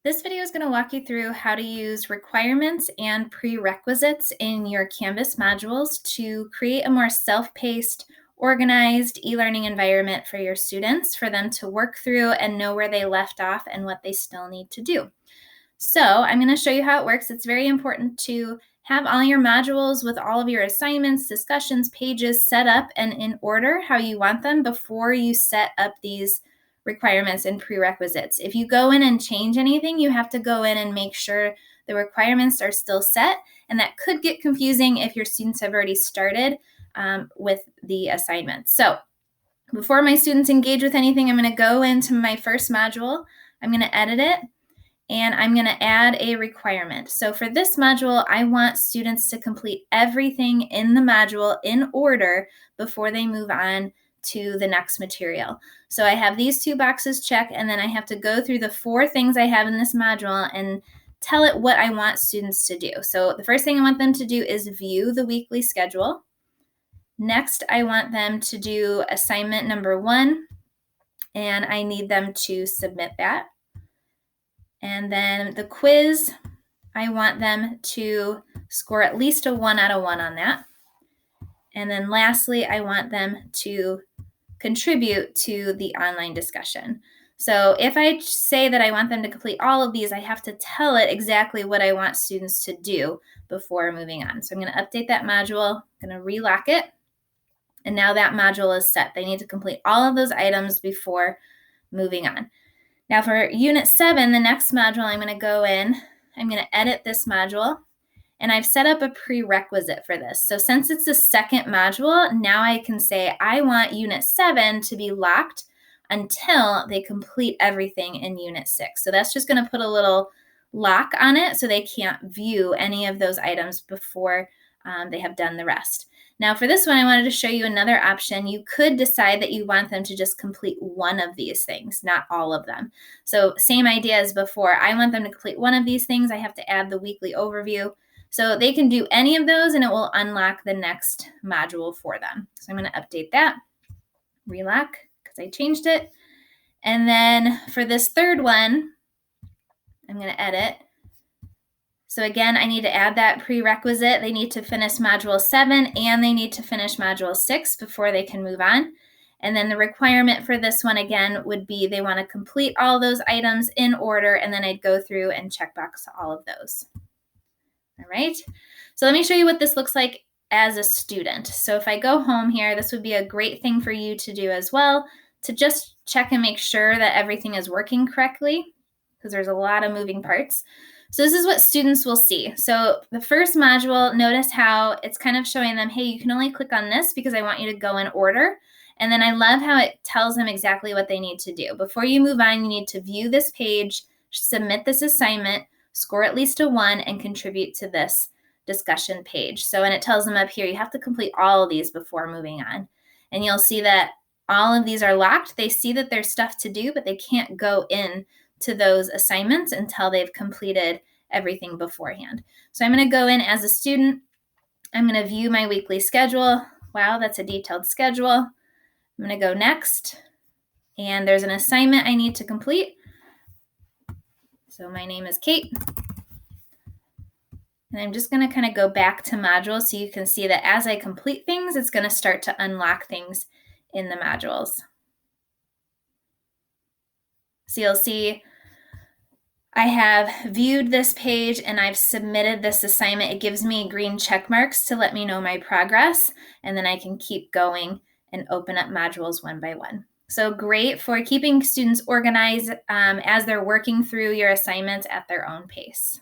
This video is going to walk you through how to use requirements and prerequisites in your Canvas modules to create a more self-paced, organized e-learning environment for your students, for them to work through and know where they left off and what they still need to do. So I'm going to show you how it works. It's very important to have all your modules with all of your assignments, discussions, pages set up and in order how you want them before you set up these requirements and prerequisites. If you go in and change anything, you have to go in and make sure the requirements are still set, and that could get confusing if your students have already started with the assignments. So before my students engage with anything, I'm going to go into my first module. I'm going to edit it, and I'm going to add a requirement. So for this module, I want students to complete everything in the module in order before they move on to the next material. So I have these two boxes checked, and then I have to go through the 4 things I have in this module and tell it what I want students to do. So the first thing I want them to do is view the weekly schedule. Next, I want them to do assignment number 1, and I need them to submit that. And then the quiz, I want them to score at least a 1 out of 1 on that. And then lastly, I want them to contribute to the online discussion. So if I say that I want them to complete all of these, I have to tell it exactly what I want students to do before moving on. So I'm going to update that module, I'm going to relock it, and now that module is set. They need to complete all of those items before moving on. Now for Unit 7, the next module, I'm going to go in, I'm going to edit this module, and I've set up a prerequisite for this. So since it's the second module, now I can say I want Unit 7 to be locked until they complete everything in Unit 6. So that's just going to put a little lock on it so they can't view any of those items before they have done the rest. Now for this one, I wanted to show you another option. You could decide that you want them to just complete one of these things, not all of them. So same idea as before. I want them to complete one of these things. I have to add the weekly overview. So they can do any of those and it will unlock the next module for them. So I'm going to update that, relock, because I changed it. And then for this third one, I'm going to edit. So again, I need to add that prerequisite. They need to finish module 7 and they need to finish module 6 before they can move on. And then the requirement for this one again would be they want to complete all those items in order, and then I'd go through and checkbox all of those. All right, so let me show you what this looks like as a student. So if I go home here, this would be a great thing for you to do as well, to just check and make sure that everything is working correctly, because there's a lot of moving parts. So this is what students will see. So the first module, notice how it's kind of showing them, hey, you can only click on this because I want you to go in order. And then I love how it tells them exactly what they need to do. Before you move on, you need to view this page, submit this assignment, score at least a 1, and contribute to this discussion page. So, and it tells them up here, you have to complete all of these before moving on. And you'll see that all of these are locked. They see that there's stuff to do, but they can't go in to those assignments until they've completed everything beforehand. So I'm going to go in as a student. I'm going to view my weekly schedule. Wow, that's a detailed schedule. I'm going to go next. And there's an assignment I need to complete. So my name is Kate. And I'm just going to kind of go back to modules so you can see that as I complete things, it's going to start to unlock things in the modules. So you'll see I have viewed this page and I've submitted this assignment. It gives me green check marks to let me know my progress, and then I can keep going and open up modules one by one. So great for keeping students organized as they're working through your assignments at their own pace.